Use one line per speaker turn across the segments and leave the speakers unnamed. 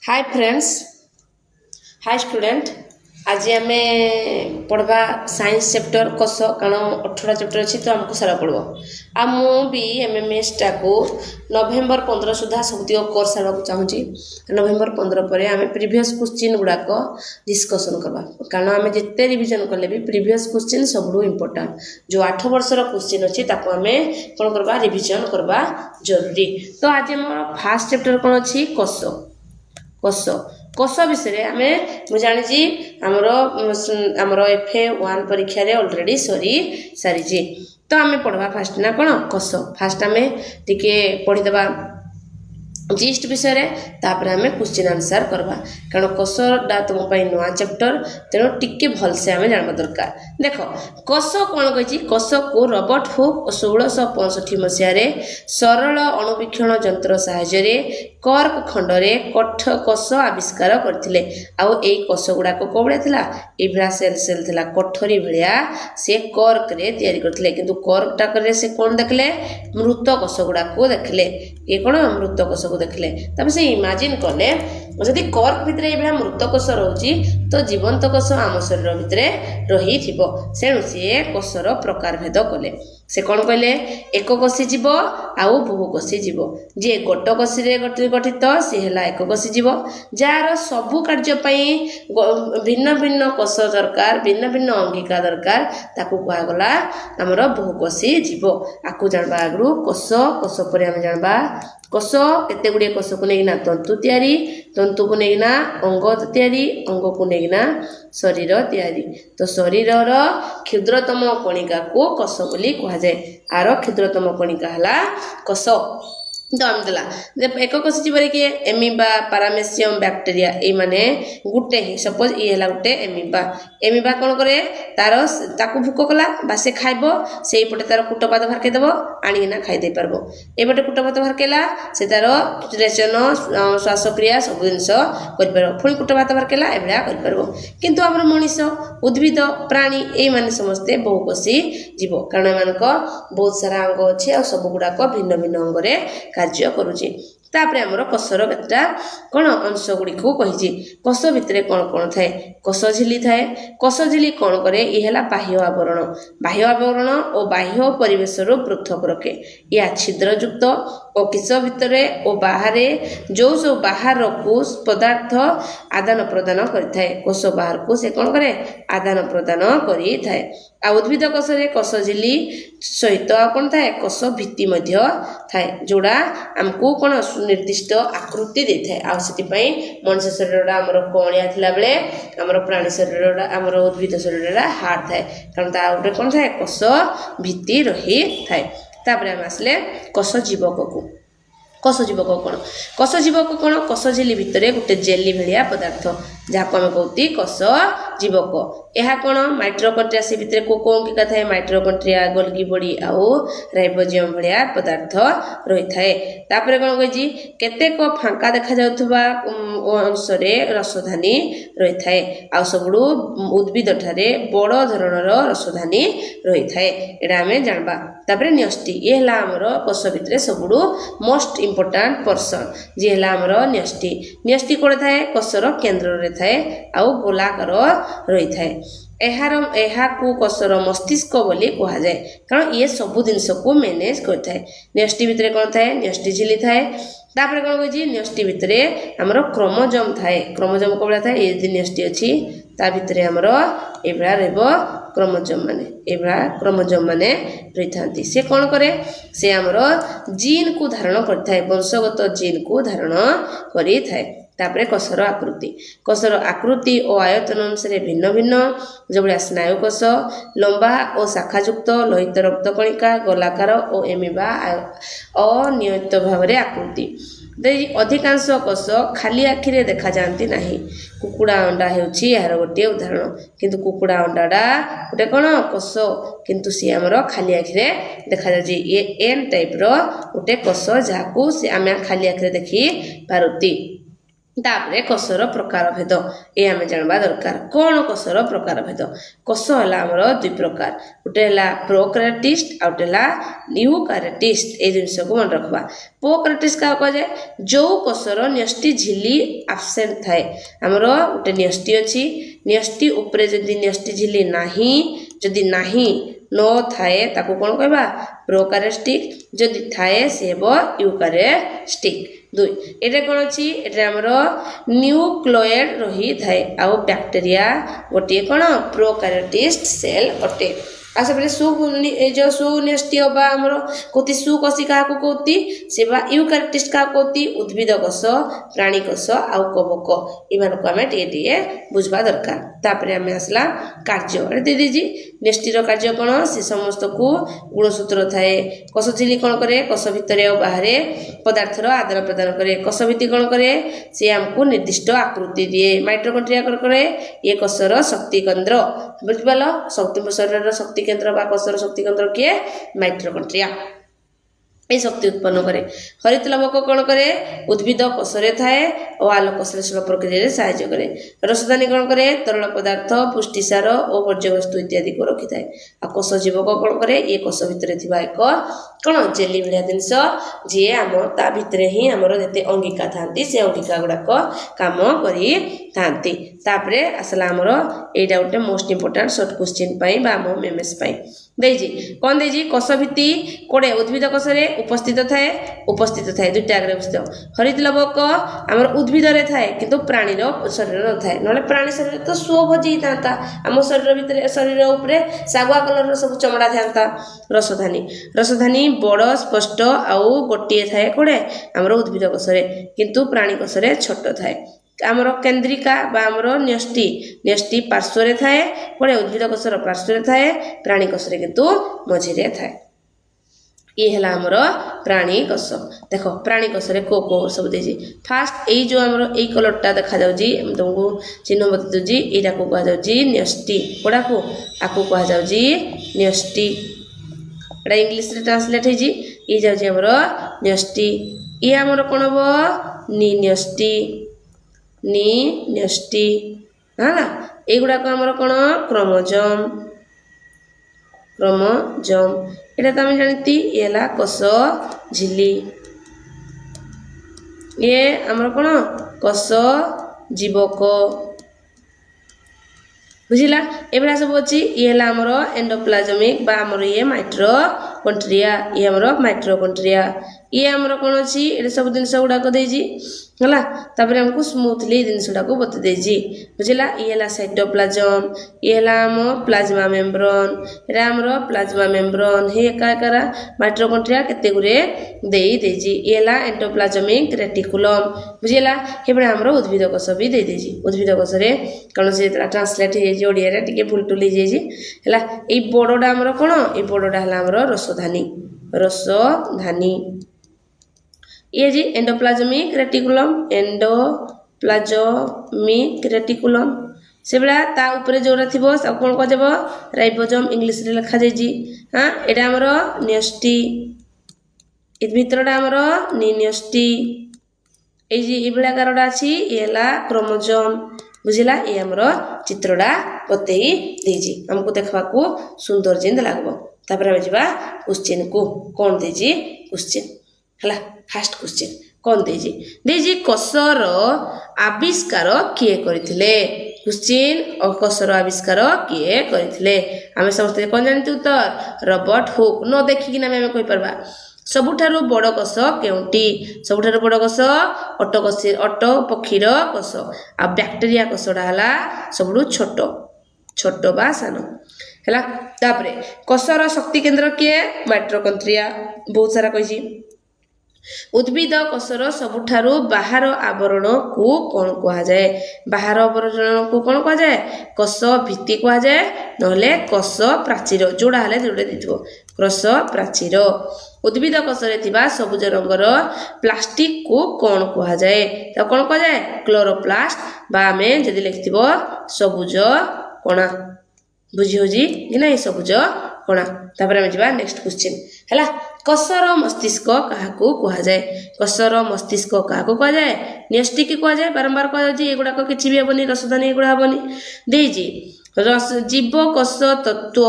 Hi friends, hi student. आज आम पढ़वा साइंस चैप्टर कस कारण 18 चैप्टर अच्छी तो आमको सारा पड़ो आ भी एमएमएसटा को नवेम्बर 15 सुधा सब कोर्स सारा चाहूँगी। नवेम्बर 15 पर आम प्रीवियस क्वेश्चन गुड़ाक डिस्कसन करवा कारण आम जिते रिविजन कले भी प्रीवियस क्वेश्चन सब इम्पोर्टाट जो 8 वर्षर क्वेश्चन अच्छी आम कौन करवा रिविजन करवा जरूरी। तो आज आम फास्ट चैप्टर कौन अच्छी कस कस कस विषय आम मुझे जानी आमर FA1 परीक्षा ऑलरेडी सरी सारी। तो आम पढ़वा फास्ट ना कौन कस फास्ट आम टिके पढ़ीदे जीस्ट विषय तापर आम क्वेश्चन आंसर करवा कारण कसटा तुम नुआ चैप्टर तेणु टिके भलसे आम जानवा दरकार। देख कस कौन कही कस को रॉबर्ट हुक 1665 मसीह सरल अणुवीक्षण जंत्र साहाय्य कर्क खंडरे कठ कस आविष्कार करथिले। आउ एई कस गुड़ाक कौड़ा थिला एभला सेल सेल थिला कठरी भलिया से कर्क रे तैयारी करथिले किंतु कर्क टाकरे से कोन देखले मृत कस गुड़ाक देखले ये कौन मृत कस को देखले तब से इमेजिन कले जदि कर्क भितर एभला मृत कस रोची तो जीवंत कस आम शरीर भितर रही थिबो सेणु से कसर प्रकार भेद कले से कौन कहले एक कषि जीव आउ बहु कषि जीव जे गोट कषि गठित सी है एक कषि जीव जार सबु कार्य भिन्न भिन्न कष दरकार भिन्न भिन्न अंगिका दरकार ताकू कहगला आमर बहु कषि जीव। आपको जानवा आगु कष कष पर आम जानवा कष केते गुड़े कष को लेकिना तंतु तैयारी तंतु को लेकिना अंग तैयारी अंग को लेकिना शरीर तैयारी। तो शरीर क्षुद्रतम कणिका को कष बोली कह जाए आर क्षुद्रतम कणिका है कष। तो आम देला एक कषि जीव किए एमिबा पारामेसियम बैक्टेरिया ये माने गुटे ही सपोज ये है गोटे एमिबा एमिबा कौन करे तार ताकू भूक कला बा से खाइब से पटे तार कूटपात भारकेदेव आणिना खाईदे पारब एपटे कूटपात भारकेला से तार रेचन श्वासक्रिया सब जिनस कर पुणी कूटपात भारकेला एभलिया कर किंतु आमर मनीष उद्भिद प्राणी ये माने समस्ते बहुकोषी जीव कारण एमानक बहुत सारा अंग अच्छे आ सब गुड़ाक भिन्न भिन्न अंगरे कार्य करुचे। तापर आमर कसर केतटा कौन अंश गुड़ी को कही कष भितर कौन कौन थाए कष झिली थाए कष झिली कौन करे ये बाह्य आवरण और बाह्य परिवेश पृथक रखे या छिद्रयुक्त और किस भितर और बाहर जो सब बाहर को पदार्थ आदान प्रदान करें कोष बाहर को से कौन करे आदान प्रदान करें। आ उद्भिद कषरे कष झिली सहित कौन थाए कष भित्ति थाए जोड़ा आमको कौन निर्दिष्ट आकृति दे थाए आपाई मनुष्य शरीर आमर कणिया थिला बेले आमर प्राणी शरीर आमर उद्भिद शरीर हार्ड थाए कारण ता गोटे कौन थाए कष भित्ति रही थाए। तापर आम आसले कष जीवक को कष जीवक कौन कष जीवक कौन कष झिली भितर गोटे जेली भलिया पदार्थ जहाँ को आम कहती कष जीवक यह कौन माइट्रोकंट्रिया से भितर को अंगिका थाए माइट्रोकंट्रिया गोल्गी बॉडी आउ राइबोसोम भलिया पदार्थ रही थाए। तापर कौन कही केतेक फांका देखा जाउथबा अंशरे रसधानी रही थाए आ सबुडू उद्भिद ठारे बड़ धरणर रसधानी रही थाए एटा आमे जानबा। तापर न्यष्टि ये है आमर कष भितर सबुडू मोस्ट इम्पोर्टाट पर्सन जी है आमर न्यष्टि न्यष्टि कोड़े थाए कषर केन्द्र रे थाए आउ गोलाकार रही थाए को कषर मस्तिष्क बोली कह जाए कारण ये सबू जिनस को मैनेज करए। न्यष्टि भितर कौन थाए न्यष्टि झिली थाए तापर कौन कही न्यष्टि भितर आमर क्रोमोजोम थाए क्रोमोजोम कौड़ा थाए ये न्यष्टि अच्छी ता भितर आमर एभला रहिबो क्रोमोजोम माने रही था से कौन करे से आमर जीन को धारण करए वंशगत जीन को धारण करी थाए। तापर कषर आकृति और आयतन अनुसार भिन्न भिन्न जो भाया स्नायुकोष लंबा और शाखायुक्त लोहित रक्त कणिका गोलाकार और एमिबा अनियमित भाव में आकृति अधिकांश कष खाली आखिरे देखा जाती ना कुकुड़ा अंडा होची यार गोटे उदाहरण किंतु कुकुड़ा अंडाटा गोटे कौन कष किंतु सी आमर खाली आखिरे देखा जाए ये एन टाइप रो गोटे कष जहाँ को आम खाली आखिरे देखी पारुती। तापरे कोषर प्रकार भेद ये आम जानवा दरकार कौन कोषर प्रकार भेद कोष है आमर दुई प्रकार गोटे है प्रोकैरियोटिस्ट आ गोटे है यूकैरियोटिस्ट ये जिनस को मन रखा प्रोकैरियोटिस्ट क्या कह जाए जो कोषर न्यष्टि झिल्ली आबसेंट थाए आमर गोटे न्यष्टि अच्छी न्यष्टि उपरे जदि न्यष्टि झिल्ली नाही जदि नाही न थाए ताको कौन कहबा प्रोकैरियोटिक जदि थाए से हेबो यूकैरियोटिक दुई एटा कौन अच्छी एटा आमर न्यूक्लियड रही थाए आउ बैक्टेरिया गोटे कौन प्रोकैरियोटिस्ट सेल अटे आ सब जो सुन्यष्टि बा आमर कोती सुकोशी क्या कहती से यूकैरियोटिस्ट क्या कहती उद्भिद कोष प्राणी कोष आउ कवक इमान को आम टे बुझा दरकार तापर आम आसला कार्य दे दीजिए न्यष्टिर कार्य कौन से समस्त को गुणसूत्र थाए कोष झिल्ली कौन करे कोष भितर और बाहर पदार्थर आदान प्रदान करे कोष भित्ति कौन करे से आमको निर्दिष्ट आकृति दिए माइटोकॉन्ड्रिया कौन करे ये कोषर शक्ति केन्द्र बुझिपाल शरीर शक्ति केन्द्र बा कोषर शक्ति केन्द्र किए माइटोकॉन्ड्रिया ये शक्ति उत्पन्न करे हरित लवक कौन करे उद्भिद कोषरे थाए और आलोक संश्लेषण प्रक्रिया साहाय्य करे रसदानी कौन करे तरल पदार्थ पुष्टिसार और वर्ज्यवस्तु इत्यादि को रखी थाए आ कोष जीवक कौन करे ये कोष भितर थिबा एक कौन जेली भाया जिनस जी आम ता भितर ही आमर जिते अंगिका थांती से अंगिका गुड़ाक काम करी थांती तापरे आसला आमर एटा गोटे मोस्ट इंपोर्टेंट शॉर्ट क्वेश्चन पाई बा आम एमएस पाई देजी कौन देजी कोष भित्ति कोड़े उद्भिद कोषरे उपस्थित थाए दुईटा आगे उपस्थित हरित लवक आमर उद्भिद थाए किंतु प्राणीर शरीर न थाए ना प्राणी शरीर तो स्व भोजी था आम शरीर भितर शरीर उपरे सागुआ कलर सब चमड़ा था रसधानी बड़ स्पष्ट आउ गोटे थाए कोड़े आमर उद्भिद कोषरे किंतु प्राणी कोषरे छोट थाए आमर केन्द्रिका बा आमर न्यष्टि पार्श्व थाए कोड़े उद्भिद कोषर पार्श्व थाए प्राणी कोषरे किंतु मझिरे थाए ये है आमर प्राणी कोष देख प्राणी कोषरे को सब देजी फास्ट यही जो आमर यही कलरटा देखा जाउजी तुमको चिन्ह बता दूजी यहाँ को कह जाउजी न्यष्टि कोड़ा को आको कह जाउजी न्यष्टि एटा इंग्लिश रे ट्रांसलेट होजी ये जाउजी आमर न्यष्टि ये आमर कोन हबो न्यष्टि है एगुड़ाक आमर कौन क्रोमोजोम एटा तो आम जानती ये कोष झिल्ली ये आमर कौन कोष जीवक बुझिला एबरा सब अच्छी ये आमर एंडोप्लाज्मिक बा आमर ये माइटोकॉन्ड्रिया ये आमर माइटोकॉन्ड्रिया ये आमर कौन अच्छी ये सब जिनस गुड़ाक देजी है तापर हमको स्मूथली जिनसटा को बता देजी बुझला ये साइटोप्लाज्म ये आम प्लाज्मा मेम्ब्रेन ये आमर प्लाज्मा मेम्ब्रेन हे एकारा माइटोकॉन्ड्रिया केते गुरे देई देजी ये एंडोप्लाज्मिक रेटिकुलम बुझला हे आमर उद्भिद कोष भी दे देजी उद्भिद कोष रे कौन से ट्रांसलेट हो ओडिया रे टिके भूल टुली जाइए है ये बड़टा आमर कौन ये बड़टा है आमर रसधानी ये जी एंडोप्लाज्मिक रेटिकुलम से बेला ता ऊपर जोरा थिबो सब कोन कहजब राइबोसोम इंग्लिश रे लिखा जाइजी हां एटा हमर न्यष्टि इ भितरटा हमर न्यष्टि ए जी इ बेला कारडा अछि एला क्रोमोसोम बुझिला ये हमर चित्रडा बतेई देजी हमको देखबा को सुंदर जिंद लागबो तापर हम जिबा क्वेश्चन को कोन देजी क्वेश्चन हला फास्ट क्वेश्चन कौन देजी कोषर आविष्कार किए करथिले क्वेश्चन और कोषर आविष्कार किए करथिले आमे समस्त कौन जानती उत्तर रॉबर्ट हुक न देखिक ना आमे कहि परबा सबुठारु बड़ कोष केउटी सबुठारु बड़ कोष अट पक्षीर कोष आ बैक्टेरिया कोषडा हला सबुठु छोट बा सान हला तापरे कोषर शक्ति केन्द्र किए माइटोकॉन्ड्रिया बहुत सारा कहिजी उद्भिद कोषर सबुठारु बाहर आवरण को कौन कह जाए बाहर आवरण को कौन कह जाए कोष भित्ति कह जाए नहले कोष प्राचीर जोड़ा हेले जोड़े दिथिबो कोष प्राचीर उद्भिद कोषरे थिबा सबुज रंगर प्लास्टिक को कौन कह जाए तो कौन कह जाए क्लोरोप्लास्ट बा आमे जदि लिखथिबो सबुज कणा बुझी होजी कि नहीं सबुज कणा तापर हम जिबा नेक्स्ट क्वेश्चन हैला କଷର ମସ୍ତିଷ୍କ କାହାକୁ କୁହାଯାଏ? କଷର ମସ୍ତିଷ୍କ କାହାକୁ କୁହାଯାଏ? ନ୍ୟଷ୍ଟିକି କୁହାଯାଏ। ବାରମ୍ବାର କୁହାଯାଉଛି, ଏଗୁଡ଼ାକ କିଛି ବି ହେବନି, ରସଧାନୀ ଏଗୁଡ଼ା ହେବନି। ଦେଇଛି ଜୀବ କୋଷ ତତ୍ତ୍ୱ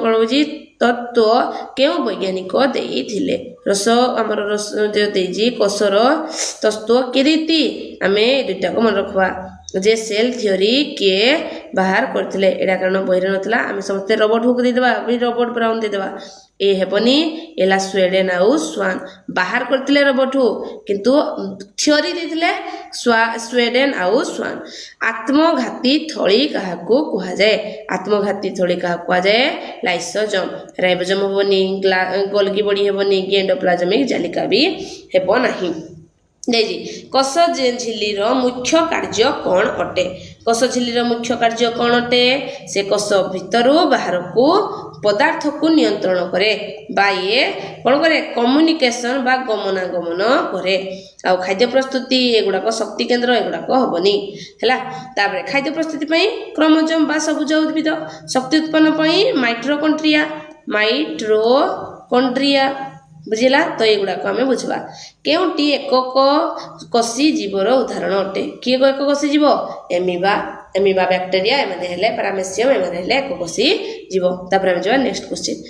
କ'ଣ ହେଉଛି ତତ୍ତ୍ୱ କେଉଁ ବୈଜ୍ଞାନିକ ଦେଇଥିଲେ? ଆମର ରସ ଯେଉଁ ଦେଇଛି କୋଷର ତତ୍ତ୍ୱ କିଏ ଦେଇଛି? ଆମେ ଦୁଇଟାକୁ ମନେ ରଖିବା ଯେ ସେଲ୍ ଥିଓରି କିଏ ବାହାର କରିଥିଲେ? ଏଇଟା କାରଣ ବହିରେ ନଥିଲା, ଆମେ ସମସ୍ତେ ରବର୍ଟ ହୁକ୍ ଦେଇଦେବା, ରବର୍ଟ ବ୍ରାଉନ୍ ଦେଇଦେବା। ଏ ହେବନି, ହେଲା ସ୍ୱେଡେନ୍ ଆଉ ସ୍ୱାନ୍ ବାହାର କରିଥିଲେ ରବର୍ଟ ହୁକ୍, କିନ୍ତୁ ଥିଓରି ଦେଇଥିଲେ ସ୍ୱେଡେନ୍ ଆଉ ସ୍ୱାନ୍। ଆତ୍ମଘାତୀ ଥଳି କାହାକୁ କୁହାଯାଏ? ଆତ୍ମଘାତୀ ଥଳି କାହାକୁ କୁହାଯାଏ? ଲାଇସୋଜୋମ୍। ରାଇବୋଜୋମ୍ ହେବନି, ଗୋଲଗି ବଡି ହେବନି, କି ଏଣ୍ଡୋପ୍ଲାଜମିକ୍ ଜାଲିକା ବି ହେବ ନାହିଁ। ଦେଇଛି କୋଷ ଝିଲ୍ଲିର ମୁଖ୍ୟ କାର୍ଯ୍ୟ କ'ଣ ଅଟେ? କୋଷ ଝିଲ୍ଲିର ମୁଖ୍ୟ କାର୍ଯ୍ୟ କ'ଣ ଅଟେ? ସେ କୋଷ ଭିତରୁ ବାହାରକୁ ପଦାର୍ଥକୁ ନିୟନ୍ତ୍ରଣ କରେ, ବା ଇଏ କ'ଣ କରେ? କମ୍ୟୁନିକେସନ ବା ଗମନାଗମନ କରେ। ଆଉ ଖାଦ୍ୟ ପ୍ରସ୍ତୁତି ଏଗୁଡ଼ାକ ଶକ୍ତି କେନ୍ଦ୍ର ଏଗୁଡ଼ାକ ହେବନି, ହେଲା। ତାପରେ ଖାଦ୍ୟ ପ୍ରସ୍ତୁତି ପାଇଁ କ୍ରୋମୋଜୋମ୍ ବା ସବୁଜ ଉଦ୍ଭିଦ, ଶକ୍ତି ଉତ୍ପନ୍ନ ପାଇଁ ମାଇଟ୍ରୋକଣ୍ଡ୍ରିଆ ବୁଝିଲା। ତ ଏଗୁଡ଼ାକ ଆମେ ବୁଝିବା। କେଉଁଟି ଏକକ କୋଷୀ ଜୀବର ଉଦାହରଣ ଅଟେ? କିଏ ଏକକ କୋଷୀ ଜୀବ? ଏମିବା ବ୍ୟାକ୍ଟେରିଆ, ଏମାନେ ହେଲେ ପାରାମେସିୟମ୍, ଏମାନେ ହେଲେ ଏକକୋଷୀ ଜୀବ। ତାପରେ ଆମେ ଯିବା ନେକ୍ସଟ କ୍ୱେଶ୍ଚିନ୍।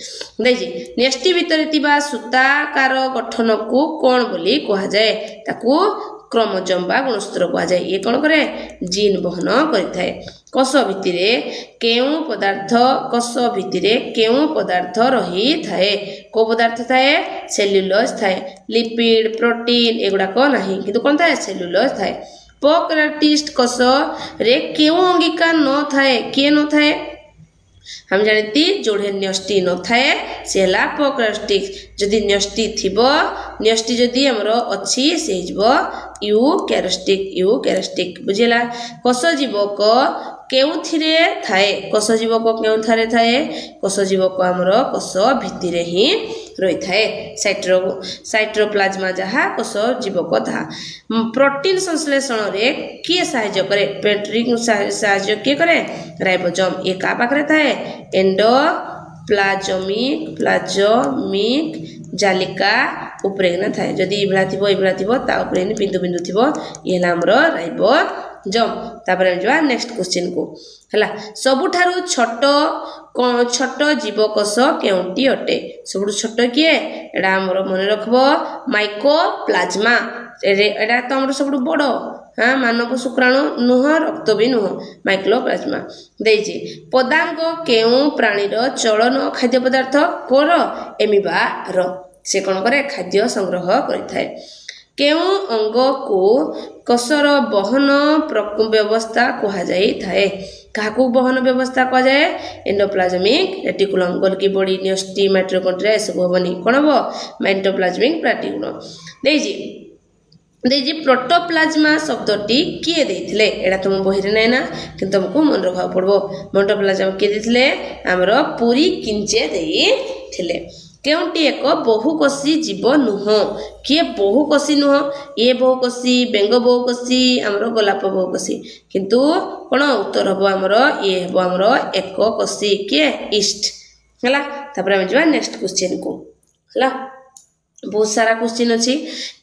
ଦେଇଛି ନ୍ୟଷ୍ଟି ଭିତରେ ଥିବା ସୂତାକାର ଗଠନକୁ କ'ଣ ବୋଲି କୁହାଯାଏ? ତାକୁ କ୍ରୋମୋଜୋମ୍ ବା ଗୁଣସୂତ୍ର କୁହାଯାଏ। ଇଏ କ'ଣ କରେ? ଜିନ୍ ବହନ କରିଥାଏ। କୋଷ ଭିତରେ କେଉଁ ପଦାର୍ଥ ରହିଥାଏ? କେଉଁ ପଦାର୍ଥ ଥାଏ? ସେଲ୍ୟୁଲୋଜ୍ ଥାଏ। ଲିପିଡ୍, ପ୍ରୋଟିନ୍ ଏଗୁଡ଼ାକ ନାହିଁ, କିନ୍ତୁ କ'ଣ ଥାଏ? ସେଲ୍ୟୁଲୋଜ୍ ଥାଏ। ପ୍ରୋକାରିଓଟିକ୍ କୋଷରେ କେଉଁ ଅଙ୍ଗିକା ନଥାଏ? କିଏ ନଥାଏ? ଆମେ ଜାଣିତି ଯୋଉଠି ନ୍ୟଷ୍ଟି ନଥାଏ ସେ ହେଲା ପ୍ରୋକାରିଓଟିକ୍। ଯଦି ନ୍ୟଷ୍ଟି ଥିବ, ନ୍ୟଷ୍ଟି ଯଦି ଆମର ଅଛି ସେ ହେଇଯିବ ୟୁକାରିଓଟିକ୍। ବୁଝିଲା। କୋଷ ଜୀବକ କେଉଁଥିରେ ଥାଏ? କୋଷ ଜୀବକ କେଉଁଠାରେ ଥାଏ? କୋଷ ଜୀବକ ଆମର କୋଷ ଭିତରେ ହିଁ ରହିଥାଏ। ସାଇଟୋପ୍ଲାଜମା ଯାହା କୋଷ ଜୀବକ ତାହା। ପ୍ରୋଟିନ୍ ସଂଶ୍ଳେଷଣରେ କିଏ ସାହାଯ୍ୟ କରେ? ସାହାଯ୍ୟ କିଏ କରେ? ରାଇବୋଜୋମ୍। ଏ କାହା ପାଖରେ ଥାଏ? ପ୍ଲାଜମିକ୍ ଜାଲିକା ଉପରେ ଥାଏ। ଯଦି ଏଇଭଳିଆ ଥିବ ତା ଉପରେ ବିନ୍ଦୁ ବିନ୍ଦୁ ଥିବ, ଇଏ ହେଲା ଆମର ରାଇବୋଜୋମ୍। ତାପରେ ଆମେ ଯିବା ନେକ୍ସଟ କ୍ୱେଶ୍ଚିନ୍ କୁ, ହେଲା। ସବୁଠାରୁ ଛୋଟ ଜୀବକୋଷ କେଉଁଟି ଅଟେ? ସବୁଠୁ ଛୋଟ କିଏ? ଏଇଟା ଆମର ମନେ ରଖିବ ମାଇକୋପ୍ଲାଜମା। ଏଇଟା ତ ଆମର ସବୁଠୁ ବଡ଼, ମାନବ ଶୁକ୍ରାଣୁ ନୁହଁ, ରକ୍ତ ବି ନୁହଁ, ମାଇକ୍ରୋପ୍ଲାଜମା। ଦେଇଛି ପଦାଙ୍ଗ କେଉଁ ପ୍ରାଣୀର ଚଳନ ଖାଦ୍ୟ ପଦାର୍ଥ କୋର? ଏମିବାର। ସେ କ'ଣ କରେ? ଖାଦ୍ୟ ସଂଗ୍ରହ କରିଥାଏ। କେଉଁ ଅଙ୍ଗକୁ କୋଷର ବହନ ବ୍ୟବସ୍ଥା କୁହାଯାଇଥାଏ? କାହାକୁ ବହନ ବ୍ୟବସ୍ଥା କୁହାଯାଏ? ଏଣ୍ଡୋପ୍ଲାଜମିକ୍ ରେଟିକୁଲମ୍। ଗୋଲଗି ବଡି, ନ୍ୟଷ୍ଟି, ମାଇଟୋକଣ୍ଡ୍ରିଆ ଏସବୁ ହେବନି, କ'ଣ ହେବ? ଏଣ୍ଡୋପ୍ଲାଜମିକ୍ ରେଟିକୁଲମ୍। ଦେଇଛି ପ୍ରୋଟୋପ୍ଲାଜମା ଶବ୍ଦଟି କିଏ ଦେଇଥିଲେ? ଏଇଟା ତୁମ ବହିରେ ନାହିଁ ନା, କିନ୍ତୁ ତୁମକୁ ମନେ ରଖିବାକୁ ପଡ଼ିବ। ପ୍ରୋଟୋପ୍ଲାଜମା କିଏ ଦେଇଥିଲେ? ଆମର ପୁରୀ କିଞ୍ଚେ ଦେଇଥିଲେ। କେଉଁଟି ଏକ ବହୁକୋଷୀ ଜୀବ ନୁହଁ? କିଏ ବହୁକୋଷୀ ନୁହଁ? ଇଏ ବହୁକୋଷୀ, ବେଙ୍ଗ ବହୁକୋଷୀ, ଆମର ଗୋଲାପ ବହୁକୋଷୀ। କିନ୍ତୁ କ'ଣ ଉତ୍ତର ହେବ ଆମର? ଇଏ ହେବ ଆମର ଏକକୋଷୀ। କିଏ? ଇଷ୍ଟ, ହେଲା। ତାପରେ ଆମେ ଯିବା ନେକ୍ସଟ କ୍ୱେଶ୍ଚିନ୍ କୁ, ହେଲା। ବହୁତ ସାରା କ୍ୱେଶ୍ଚିନ୍ ଅଛି।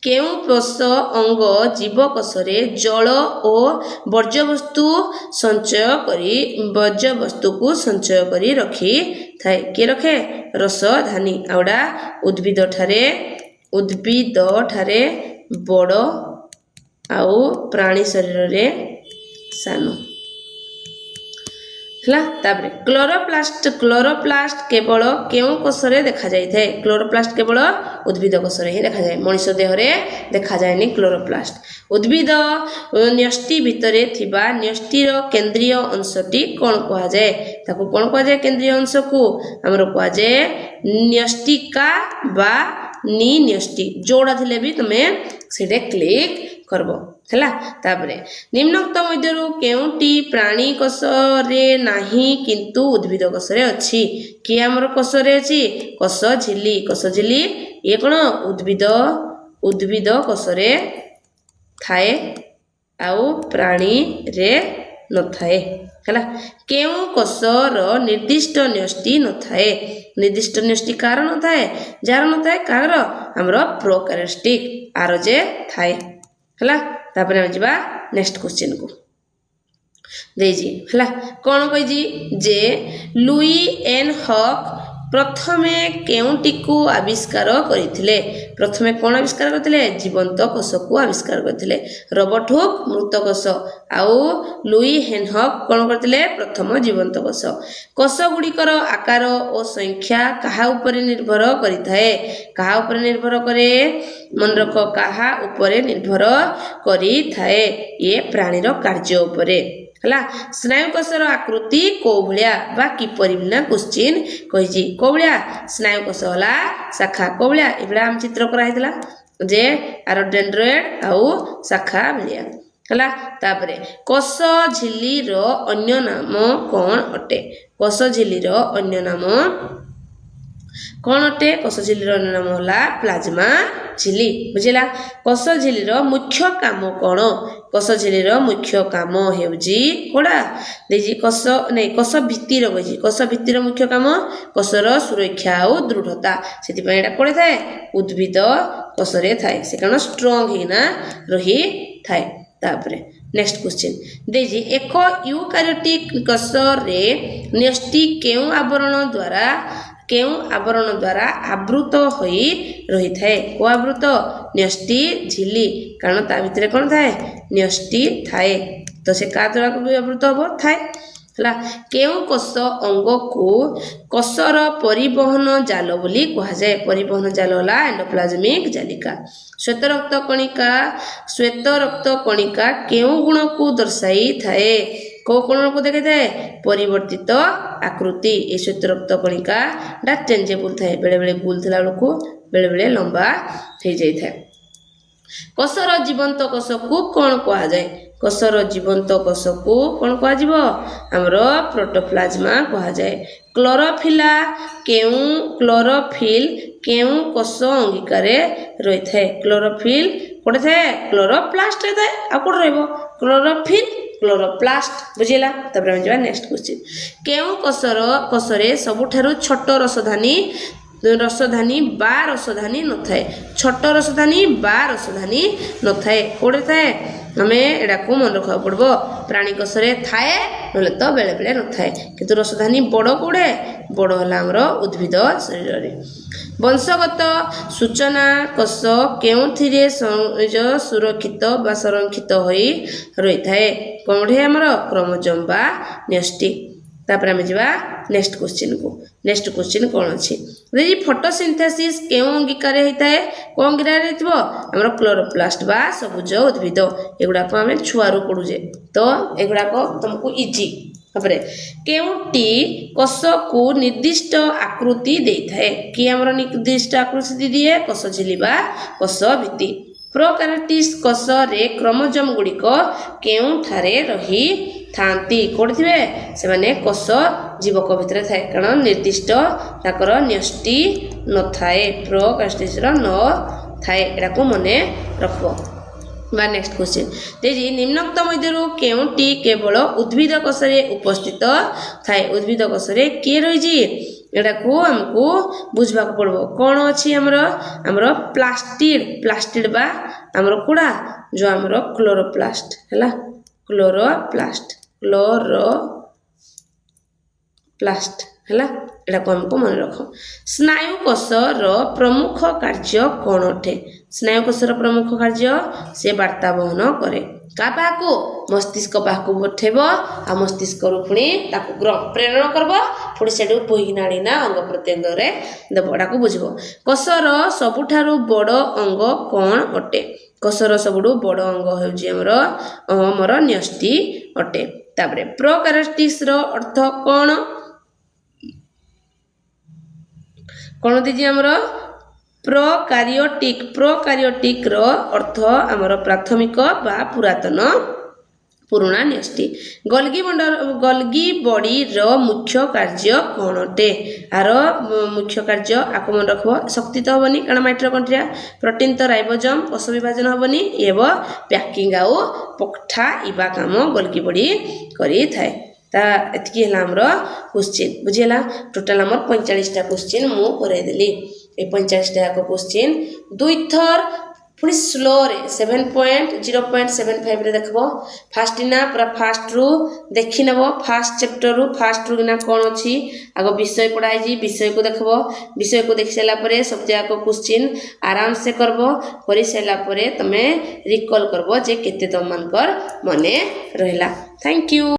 କେଉଁ କୋଷ ଅଙ୍ଗ ଜୀବକୋଷରେ ଜଳ ଓ ବର୍ଜ୍ୟବସ୍ତୁକୁ ସଞ୍ଚୟ କରି ରଖିଥାଏ? କିଏ ରଖେ? ରସଧାନୀ। ଆଉଟା ଉଦ୍ଭିଦ ଠାରେ ବଡ଼ ଆଉ ପ୍ରାଣୀ ଶରୀରରେ ସାନ, ହେଲା। ତାପରେ କ୍ଲୋରୋପ୍ଲାଷ୍ଟ କେବଳ କେଉଁ କୋଷରେ ଦେଖାଯାଇଥାଏ? କ୍ଲୋରୋପ୍ଲାଷ୍ଟ କେବଳ ଉଦ୍ଭିଦ କୋଷରେ ହିଁ ଦେଖାଯାଏ, ମଣିଷ ଦେହରେ ଦେଖାଯାଏନି କ୍ଲୋରୋପ୍ଲାଷ୍ଟ। ଉଦ୍ଭିଦ ନ୍ୟଷ୍ଟି ଭିତରେ ଥିବା ନ୍ୟଷ୍ଟିର କେନ୍ଦ୍ରୀୟ ଅଂଶଟି କ'ଣ କୁହାଯାଏ? ତାକୁ କ'ଣ କୁହାଯାଏ? କେନ୍ଦ୍ରୀୟ ଅଂଶକୁ ଆମର କୁହାଯାଏ ନ୍ୟଷ୍ଟିକା ବା ନ୍ୟଷ୍ଟି। ଯୋଉଟା ଥିଲେ ବି ତମେ ସେଇଟା କ୍ଲିକ୍ କରିବ, ହେଲା। ତାପରେ ନିମ୍ନୋକ୍ତ ମଧ୍ୟରୁ କେଉଁଟି ପ୍ରାଣୀ କୋଷରେ ନାହିଁ କିନ୍ତୁ ଉଦ୍ଭିଦ କୋଷରେ ଅଛି? କିଏ ଆମର କୋଷରେ ଅଛି? କୋଷ ଝିଲ୍ଲି। କୋଷ ଝିଲ୍ଲି ଇଏ କ'ଣ? ଉଦ୍ଭିଦ କୋଷରେ ଥାଏ ଆଉ ପ୍ରାଣୀରେ नथाए हला केउ कोषर निर्दिष्ट न्यष्टि नथाए निर्दिष्ट न्यष्टि कार नथाए जार नथाए कार हमर प्रोकैरियोटिक आर जे थाए हला तापर हम जिबा नेक्स्ट क्वेश्चन को देजी हला कोन कहि जी जे लुई एन हक प्रथमे केउटिकु आविष्कार करथिले प्रथमे कोन आविष्कार करथिले जीवंत कोष को आविष्कार करथिले रॉबर्ट हुक मृत कोष आउ लुई हेनहक कोन करथिले प्रथम जीवंत कोष कोष गुडिकर आकार और संख्या कहा ऊपर निर्भर करिथाए कहा ऊपर निर्भर करे मन रख कहा ऊपर निर्भर करिथाए ये प्राणी रो कार्य ऊपर हला स्नायु कोषर आकृति को भलिया बा किपरि बिना क्वेश्चन कहिजी को भलिया स्नायु कोष हला शाखा को भलिया इबडा हम चित्र करा हितला जे आरो डेंड्रोइड आउ शाखा भलिया हला तापरे कोष झिल्ली रो अन्य नाम कोन अटे कोष झिल्ली रो अन्य नाम कोन अटे कोष झिल्ली रो अन्य नाम होला प्लाज्मा झिल्ली बुझिला कोष झिल्ली रो मुख्य काम कोन कोष झिल्ली रो मुख्य काम हेउजी कोडा देजी कोष नै कोष भित्ति रो गजी कोष भित्ति रो मुख्य काम कोष रो सुरक्षा और दृढ़ता सेति पय एटा कोडे थाए उद्भिद कोष रे थाए से कारण स्ट्रांग हिना रही थाए तापरे नेक्स्ट क्वेश्चन देजी एक यूकारियोटिक कोष रे न्यष्टि केउ आवरण द्वारा आवृत होई रही थाए को आवृत न्यष्टि झिल्ली कारण ता भितरे कोन थाए न्यष्टि थाए तो से का द्वारा को आवृत हो थाए हला केउ कोष अंग को कोषर परिवहन जाल बोली कहा जाए परिवहन जाल होला एंडोप्लाज्मिक जालिका श्वेत रक्त कणिका केउ गुण को दर्शाई थाए को कोण को देखे थाए परिवर्तित आकृति ए श्वेत रक्त कणिका डा चेंजेबल थाए बेले बेले गोल थला को बेले बेले लंबा થઈ જાય कोषर जीवंत कोष को कोण कहा जाए कोषर जीवंत कोष को कोण कहा जीवो हमरो प्रोटोप्लाज्मा कहा जाए क्लोरोफिल केउ कोष अंगिकारे रही थाए क्लोरोफिल कोडे थाए क्लोरोप्लास्ट रे थाए आ कोड रहबो क्लोरोफिल क्लोरोप्लास्ट बुझिला तबरे हम जबा नेक्स्ट क्वेश्चन केउ कोषरे सबुठारु छोट रसधानी बा रसधानी न थाए छोट रसधानी बा रसधानी न थाए कोडे थाए हमें एडा को मन रखा पड़बो प्राणी कोषरे थाए नले तो बेले बेले न थाए किंतु रसधानी बड़ कोडे बड़ होला हमरो उद्भिद शरीर रे वंशगत सूचना कोष केउथिरे सुरक्षित बा संरक्षित होई रही थाए कोडे हमरो क्रोमोसोम बा न्यष्टि तापर हम जिबा नेक्स्ट क्वेश्चन कोन अछि रे फोटोसिंथेसिस केउ अंगिकारे हेताए को अंगिकारे हेतबो हमरो क्लोरोप्लास्ट बा सबुज उद्भिद एगुडा को हम छुआरो पडुजे तो एगुडा को तुमको इजी तापर केउटी कोष को निर्दिष्ट आकृति देथाए कि हमरो निर्दिष्ट आकृति दिए कोष झिल्ली बा कोष भित्ति प्रोकैरियोटिक कोष रे क्रोमोसोम गुडिक केउ ठारे रही थांती कोड थिबे से माने कोष जीवक भितरे थाए कारण निर्दिष्ट ताकर न्यष्टि न थाए प्रोकैरियोटिक रो न थाए एडा को मने रखबो बा नेक्स्ट क्वेश्चन देजी निम्नोक्त मध्यरु केउटी केवल उद्भिद कोष रे उपस्थित थाए उद्भिद कोष रे के रही जी एडा को हमको बुझबा को पड़बो कोन अछि हमरो प्लास्टिड बा हमरो कुडा जो हमरो क्लोरोप्लास्ट हैला क्लोरोप्लास्ट हैला एडा को हमको मन रखो स्नायु कोषर प्रमुख कार्य कोन अटे स्नायु कोषर प्रमुख कार्य से वार्ता वहन करे का पाको मस्तिष्क पाको पठेबो आ मस्तिष्क रु पुणी ताको प्रेरण करबो पुणी सेडु पोहिनाडी ना अंग प्रत्यंग रे देबोडा को बुझबो कोषर सबुठारु बड़ अंग कोन अटे कोषर सबुठु बड़ अंग हेउजी हमर न्यष्टि अटे तापरे प्रोकैरियोटिक्स रो अर्थ कोन दीजिए हमरो प्रोकैरियोटिक रो अर्थ हमरो प्राथमिक बा पुरातन पुराणा न्यष्टि गल्गी बॉडी रो मुख्य कार्य कौन अटे आर मुख्य कार्य आपको मन रखो शक्ति तो हेनी कारण माइटोकॉन्ड्रिया प्रोटीन तो राइबोसोम कोष विभाजन हेनी एव पैकिंग आउ पठा इबा काम गल्गी बॉडी करी थाए ता एतकी हला हमरो क्वेश्चन बुझिला टोटल हमर 45टा क्वेश्चन मु करे देली ए 45टा को क्वेश्चन दुई थर पुणी स्लो रे 7.0.75 रे देखबो फास्ट ना पूरा फास्ट रु देखि नबो फास्ट चैप्टर रु फास्ट रु ना कोन अछि आगो विषय पढ़ाई जी विषय को देखबो विषय को देख सला परे सब जाको क्वेश्चन आराम से करबो करि सला परे तमे रिकॉल करबो जे केते तम मानकर मने रहला थैंक यू।